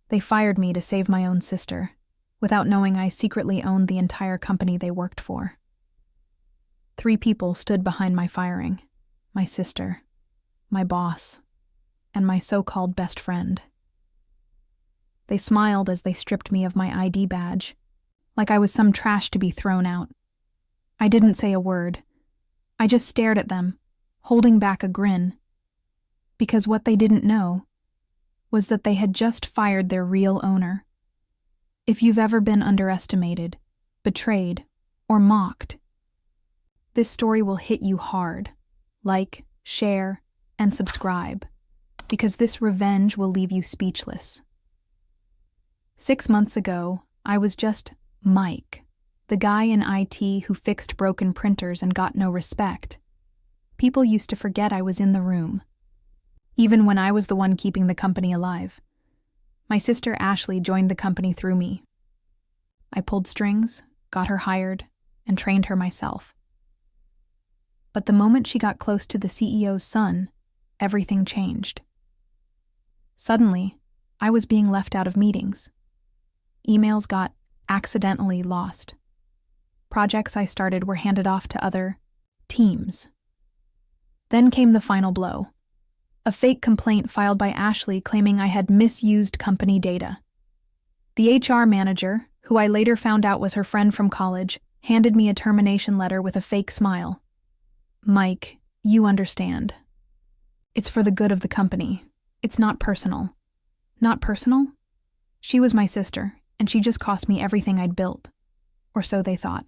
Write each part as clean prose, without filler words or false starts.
They fired me to save my own sister, without knowing I secretly owned the entire company they worked for. 3 people stood behind my firing: my sister, my boss, and my so-called best friend. They smiled as they stripped me of my ID badge, like I was some trash to be thrown out. I didn't say a word. I just stared at them, holding back a grin, because what they didn't know was that they had just fired their real owner. If you've ever been underestimated, betrayed, or mocked, this story will hit you hard. Like, share, and subscribe, because this revenge will leave you speechless. 6 months ago, I was just Mike, the guy in IT who fixed broken printers and got no respect. People used to forget I was in the room, even when I was the one keeping the company alive. My sister Ashley joined the company through me. I pulled strings, got her hired, and trained her myself. But the moment she got close to the CEO's son, everything changed. Suddenly, I was being left out of meetings. Emails got accidentally lost. Projects I started were handed off to other teams. Then came the final blow: a fake complaint filed by Ashley claiming I had misused company data. The HR manager, who I later found out was her friend from college, handed me a termination letter with a fake smile. "Mike, you understand. It's for the good of the company. It's not personal." Not personal? She was my sister, and she just cost me everything I'd built. Or so they thought.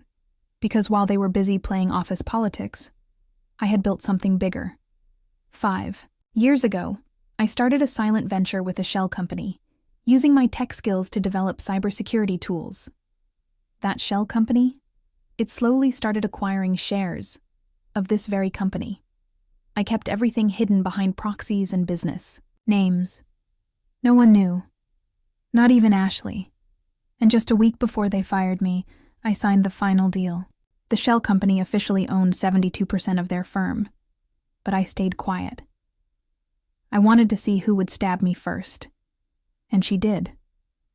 Because while they were busy playing office politics, I had built something bigger. 5 years ago, I started a silent venture with a shell company, using my tech skills to develop cybersecurity tools. That shell company? It slowly started acquiring shares of this very company. I kept everything hidden behind proxies and business names. No one knew. Not even Ashley. And just a week before they fired me, I signed the final deal. The shell company officially owned 72% of their firm, but I stayed quiet. I wanted to see who would stab me first. And she did,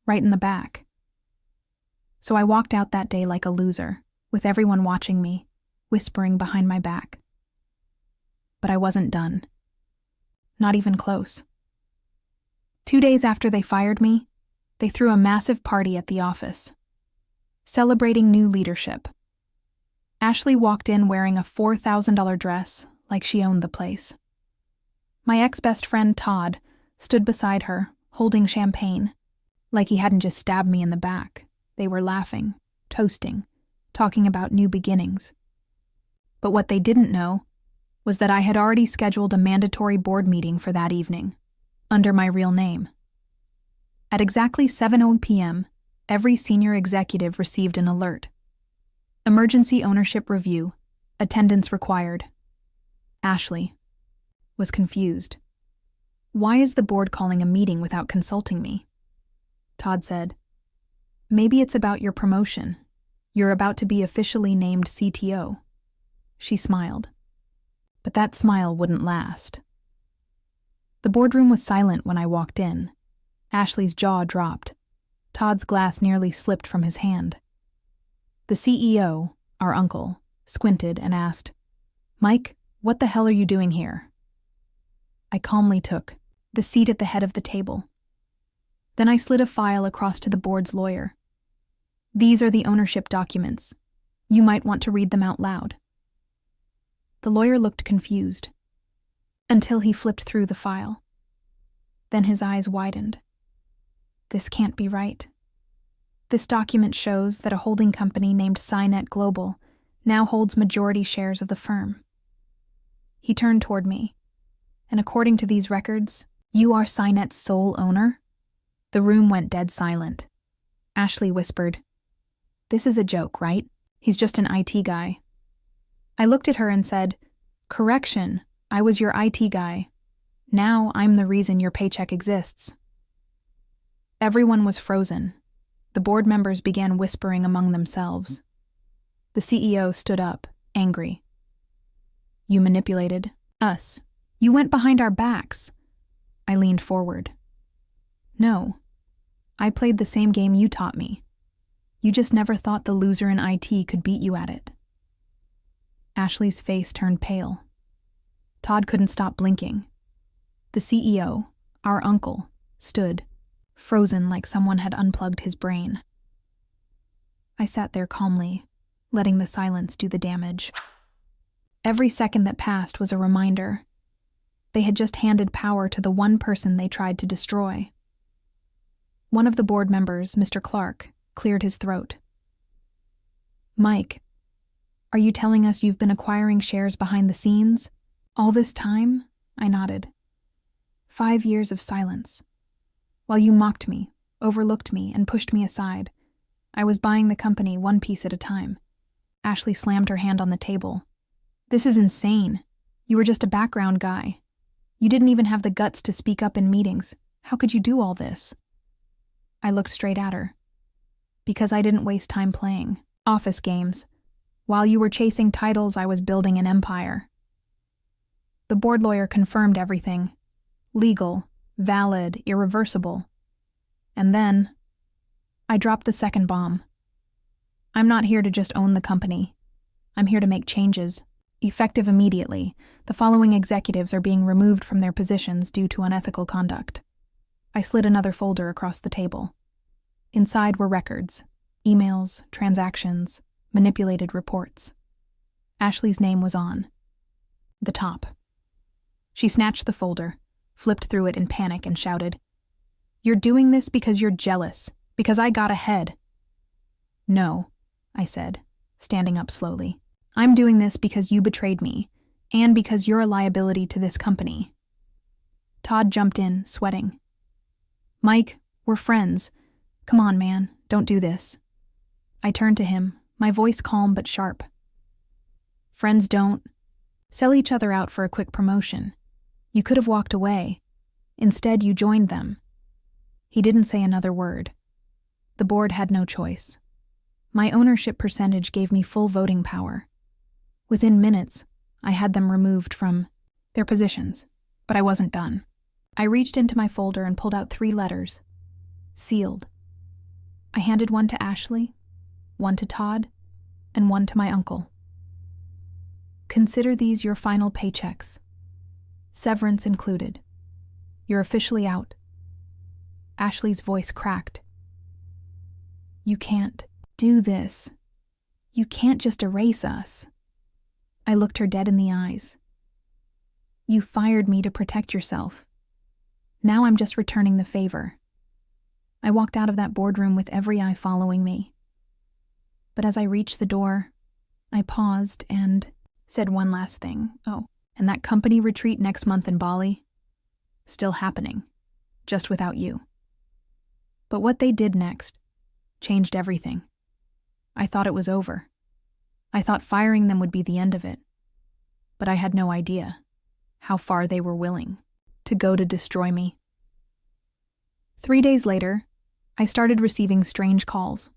right in the back. So I walked out that day like a loser, with everyone watching me, whispering behind my back. But I wasn't done. Not even close. 2 days after they fired me, they threw a massive party at the office, celebrating new leadership. Ashley walked in wearing a $4,000 dress, like she owned the place. My ex-best friend Todd stood beside her, holding champagne, like he hadn't just stabbed me in the back. They were laughing, toasting, talking about new beginnings. But what they didn't know was that I had already scheduled a mandatory board meeting for that evening, under my real name. At exactly 7:00 p.m., every senior executive received an alert. Emergency ownership review, attendance required. Ashley was confused. "Why is the board calling a meeting without consulting me?" Todd said, "Maybe it's about your promotion. You're about to be officially named CTO." She smiled. But that smile wouldn't last. The boardroom was silent when I walked in. Ashley's jaw dropped. Todd's glass nearly slipped from his hand. The CEO, our uncle, squinted and asked, "Mike, what the hell are you doing here?" I calmly took the seat at the head of the table. Then I slid a file across to the board's lawyer. "These are the ownership documents. You might want to read them out loud." The lawyer looked confused, until he flipped through the file. Then his eyes widened. "This can't be right. This document shows that a holding company named Cynet Global now holds majority shares of the firm." He turned toward me. "And according to these records, you are Cynet's sole owner?" The room went dead silent. Ashley whispered, "This is a joke, right? He's just an IT guy." I looked at her and said, "Correction, I was your IT guy. Now I'm the reason your paycheck exists." Everyone was frozen. The board members began whispering among themselves. The CEO stood up, angry. "You manipulated us. You went behind our backs." I leaned forward. "No, I played the same game you taught me. You just never thought the loser in IT could beat you at it." Ashley's face turned pale. Todd couldn't stop blinking. The CEO, our uncle, stood, frozen like someone had unplugged his brain. I sat there calmly, letting the silence do the damage. Every second that passed was a reminder. They had just handed power to the one person they tried to destroy. One of the board members, Mr. Clark, cleared his throat. "Mike, are you telling us you've been acquiring shares behind the scenes? All this time?" I nodded. 5 years of silence. While you mocked me, overlooked me, and pushed me aside, I was buying the company one piece at a time. Ashley slammed her hand on the table. "This is insane. You were just a background guy. You didn't even have the guts to speak up in meetings. How could you do all this?" I looked straight at her. "Because I didn't waste time playing office games. While you were chasing titles, I was building an empire." The board lawyer confirmed everything. Legal, valid, irreversible. And then I dropped the second bomb. "I'm not here to just own the company. I'm here to make changes. Effective immediately, the following executives are being removed from their positions due to unethical conduct." I slid another folder across the table. Inside were records, emails, transactions, manipulated reports. Ashley's name was on the top. She snatched the folder, flipped through it in panic, and shouted, "You're doing this because you're jealous, because I got ahead." "No," I said, standing up slowly. "I'm doing this because you betrayed me, and because you're a liability to this company." Todd jumped in, sweating. "Mike, we're friends. Come on, man, don't do this." I turned to him, my voice calm but sharp. "Friends don't sell each other out for a quick promotion. You could have walked away. Instead, you joined them." He didn't say another word. The board had no choice. My ownership percentage gave me full voting power. Within minutes, I had them removed from their positions, but I wasn't done. I reached into my folder and pulled out 3 letters, sealed. I handed one to Ashley, one to Todd, and one to my uncle. "Consider these your final paychecks. Severance included. You're officially out." Ashley's voice cracked. "You can't do this. You can't just erase us." I looked her dead in the eyes. "You fired me to protect yourself. Now I'm just returning the favor." I walked out of that boardroom with every eye following me. But as I reached the door, I paused and said one last thing. "Oh, and that company retreat next month in Bali? Still happening, just without you." But what they did next changed everything. I thought it was over. I thought firing them would be the end of it. But I had no idea how far they were willing to go to destroy me. 3 days later, I started receiving strange calls.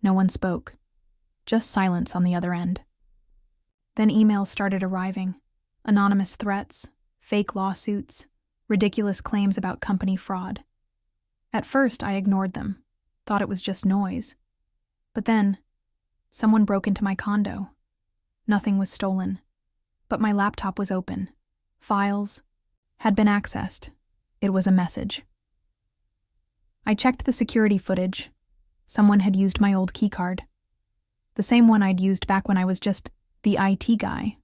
No one spoke, just silence on the other end. Then emails started arriving, anonymous threats, fake lawsuits, ridiculous claims about company fraud. At first, I ignored them, thought it was just noise. But then, someone broke into my condo. Nothing was stolen, but my laptop was open. Files had been accessed. It was a message. I checked the security footage. Someone had used my old keycard. The same one I'd used back when I was just the IT guy.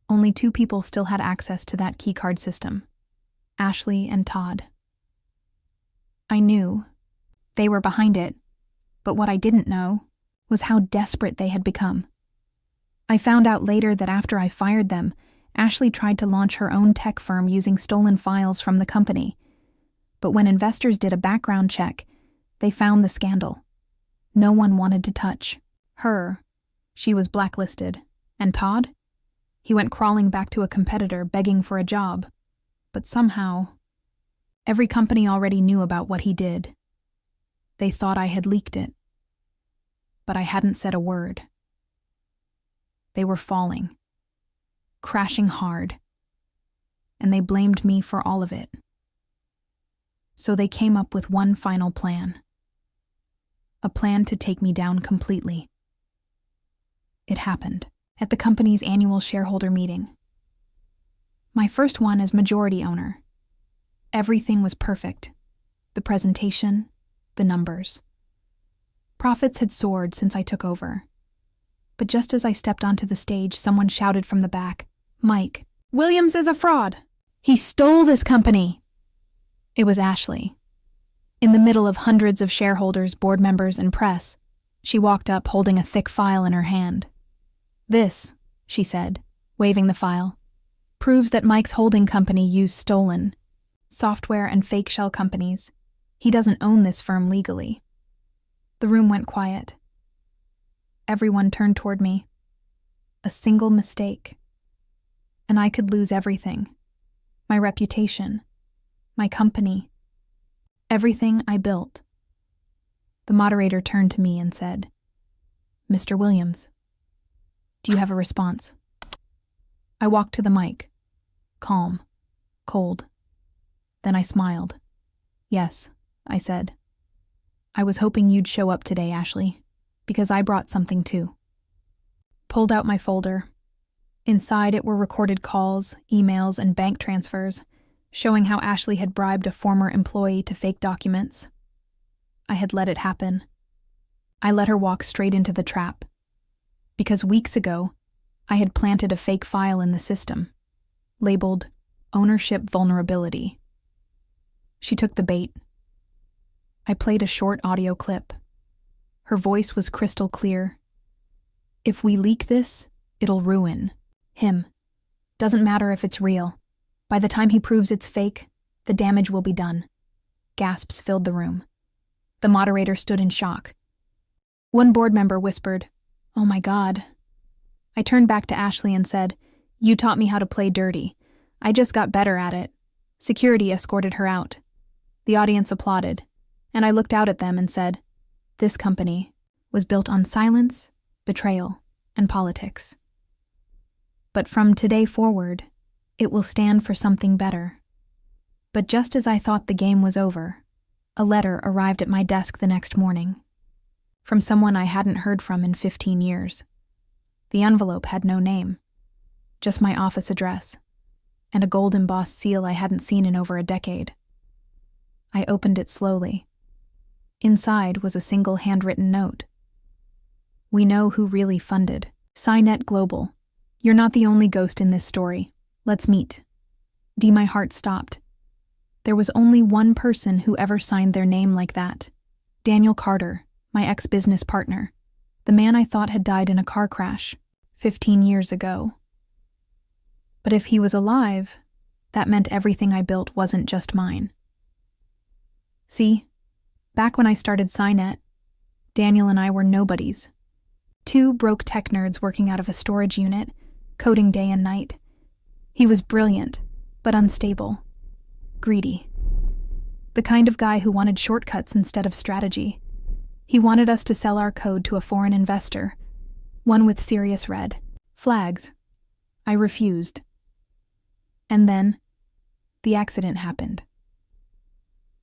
Only 2 people still had access to that keycard system, Ashley and Todd. I knew they were behind it, but what I didn't know was how desperate they had become. I found out later that after I fired them, Ashley tried to launch her own tech firm using stolen files from the company. But when investors did a background check, they found the scandal. No one wanted to touch her. She was blacklisted. And Todd? He went crawling back to a competitor, begging for a job. But somehow, every company already knew about what he did. They thought I had leaked it. But I hadn't said a word. They were falling, crashing hard, and they blamed me for all of it. So they came up with one final plan. A plan to take me down completely. It happened at the company's annual shareholder meeting. My first one as majority owner. Everything was perfect. The presentation, the numbers. Profits had soared since I took over. But just as I stepped onto the stage, someone shouted from the back, "Mike, Williams is a fraud. He stole this company." It was Ashley. In the middle of hundreds of shareholders, board members, and press, she walked up holding a thick file in her hand. "This," she said, waving the file, "proves that Mike's holding company used stolen software and fake shell companies. He doesn't own this firm legally." The room went quiet. Everyone turned toward me. A single mistake, and I could lose everything. My reputation, my company, everything I built. The moderator turned to me and said, "Mr. Williams, do you have a response?" I walked to the mic, calm, cold. Then I smiled. "Yes," I said. "I was hoping you'd show up today, Ashley, because I brought something too." Pulled out my folder. Inside it were recorded calls, emails, and bank transfers, showing how Ashley had bribed a former employee to fake documents. I had let it happen. I let her walk straight into the trap. Because weeks ago, I had planted a fake file in the system, labeled Ownership Vulnerability. She took the bait. I played a short audio clip. Her voice was crystal clear. "If we leak this, it'll ruin him. Doesn't matter if it's real. By the time he proves it's fake, the damage will be done." Gasps filled the room. The moderator stood in shock. One board member whispered, "Oh my God." I turned back to Ashley and said, "You taught me how to play dirty. I just got better at it." Security escorted her out. The audience applauded, and I looked out at them and said, "This company was built on silence, betrayal, and politics. But from today forward, it will stand for something better." But just as I thought the game was over, a letter arrived at my desk the next morning, from someone I hadn't heard from in 15 years. The envelope had no name, just my office address, and a gold embossed seal I hadn't seen in over a decade. I opened it slowly. Inside was a single handwritten note. "We know who really funded. Cynet Global. You're not the only ghost in this story. Let's meet." My heart stopped. There was only one person who ever signed their name like that. Daniel Carter, my ex-business partner. The man I thought had died in a car crash 15 years ago. But if he was alive, that meant everything I built wasn't just mine. See, back when I started Cynet, Daniel and I were nobodies. Two broke tech nerds working out of a storage unit, coding day and night. He was brilliant, but unstable, greedy. The kind of guy who wanted shortcuts instead of strategy. He wanted us to sell our code to a foreign investor, one with serious red flags. I refused. And then, the accident happened.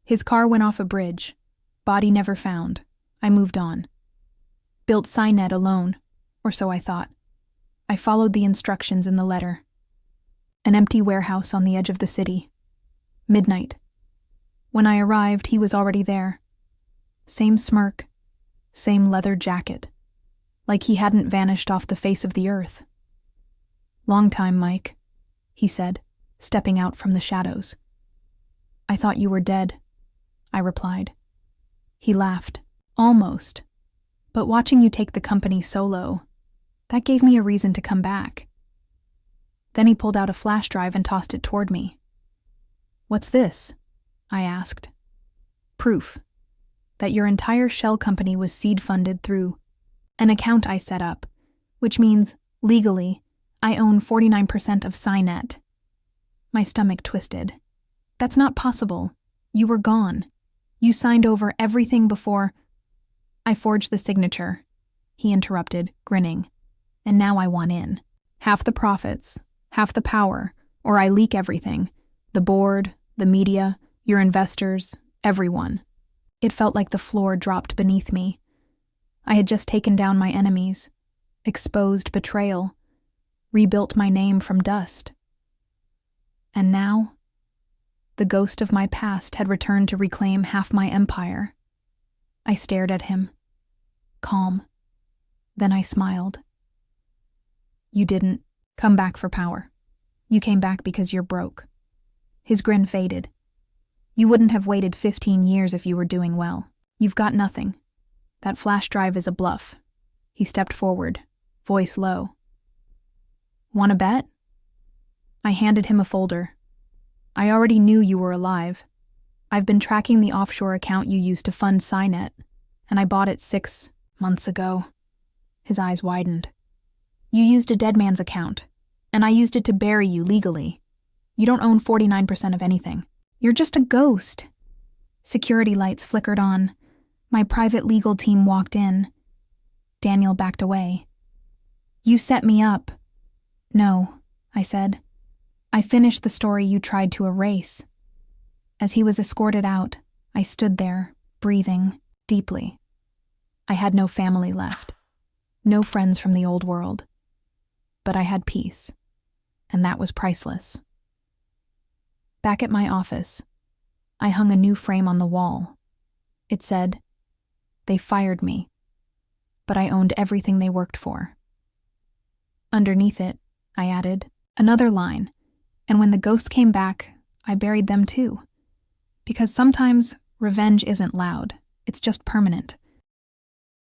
His car went off a bridge, body never found. I moved on. Built Cynet alone, or so I thought. I followed the instructions in the letter. An empty warehouse on the edge of the city. Midnight. When I arrived, he was already there. Same smirk, same leather jacket, like he hadn't vanished off the face of the earth. "Long time, Mike," he said, stepping out from the shadows. "I thought you were dead," I replied. He laughed. "Almost. But watching you take the company solo, that gave me a reason to come back." Then he pulled out a flash drive and tossed it toward me. "What's this?" I asked. "Proof that your entire shell company was seed funded through an account I set up, which means, legally, I own 49% of Cynet." My stomach twisted. "That's not possible. You were gone. You signed over everything before—" "I forged the signature," he interrupted, grinning. "And now I want in. Half the profits, half the power, or I leak everything. The board, the media, your investors, Everyone. It felt like the floor dropped beneath me. I had just taken down my enemies, exposed betrayal, rebuilt my name from dust. And now, the ghost of my past had returned to reclaim half my empire. I stared at him, calm. Then I smiled. You didn't come back for power. You came back because you're broke. His grin faded. You wouldn't have waited 15 years if you were doing well. You've got nothing. That flash drive is a bluff. He stepped forward, voice low. Want to bet? I handed him a folder. I already knew you were alive. I've been tracking the offshore account you used to fund Cynet, and I bought it 6 months ago. His eyes widened. You used a dead man's account, and I used it to bury you legally. You don't own 49% of anything. You're just a ghost. Security lights flickered on. My private legal team walked in. Daniel backed away. You set me up. No, I said. I finished the story you tried to erase. As he was escorted out, I stood there, breathing deeply. I had no family left, no friends from the old world. But I had peace, and that was priceless. Back at my office, I hung a new frame on the wall. It said, "They fired me, but I owned everything they worked for." Underneath it, I added another line, and when the ghost came back, I buried them too. Because sometimes revenge isn't loud, it's just permanent.